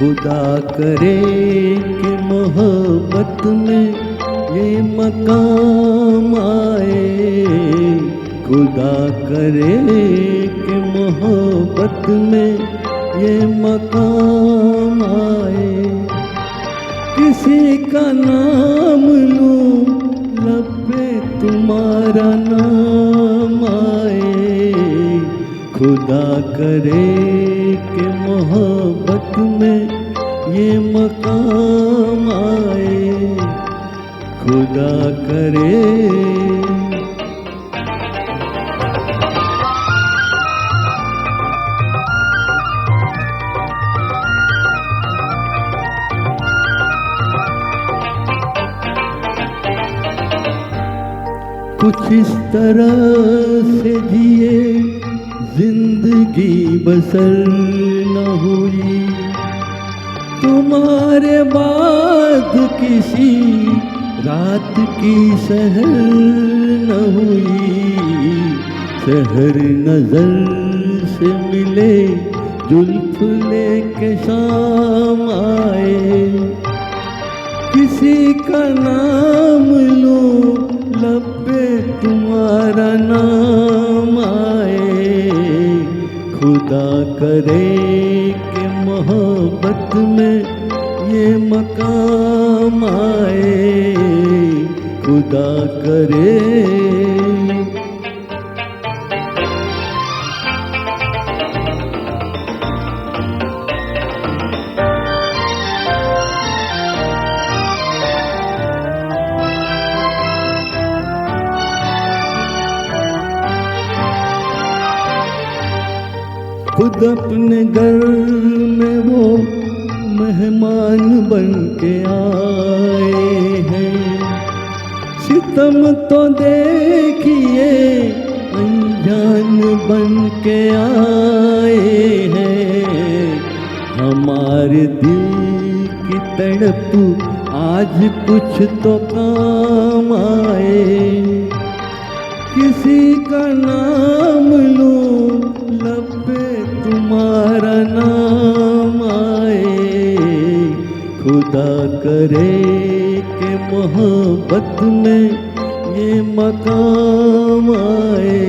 खुदा करे कि मोहब्बत में ये मकाम आए, खुदा करे कि मोहब्बत में ये मकाम आए। किसी का नाम लूं लब पे तुम्हारा नाम आए, खुदा करे कि मोहब्बत में ये मकाम आए, खुदा करे। कुछ इस तरह से जिए जिंदगी बसर न हुई, तुम्हारे बाद किसी रात की सहर न हुई। शहर नजर से मिले जुल्फ लेके शाम आए, किसी का नाम लूं लब पे तुम्हारा नाम आए, खुदा करे कि मोहब्बत में ये मकाम आए, खुदा करे। खुद अपने घर में वो मेहमान बन के आए हैं, सितम तो देखिए अनजान बन के आए हैं। हमारे दिल की तड़प आज कुछ तो काम आए, किसी का नाम लूं लब पे तुम्हारा नाम आए, खुदा करे कि मोहब्बत में ये मकाम आए,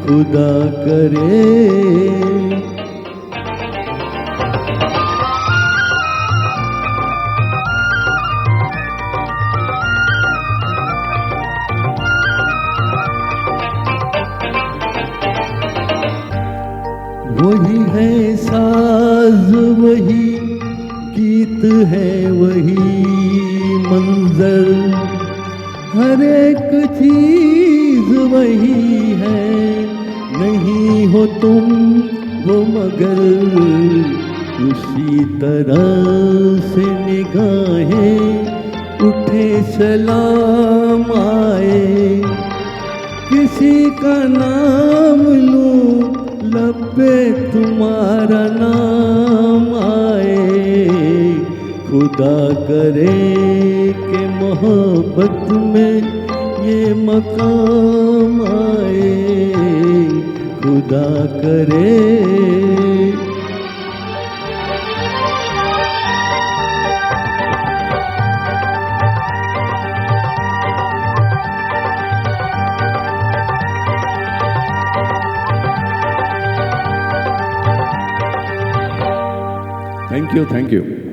खुदा करे। वही है साज वही गीत है वही मंजर, हर एक चीज वही है, नहीं हो तुम वो मगर उसी तरह से निगाहें उठे सलाम आए, किसी का नाम लूं लब पे तुम्हारा नाम आए, खुदा करे कि मोहब्बत में ये मकाम आए, खुदा करे। Thank you.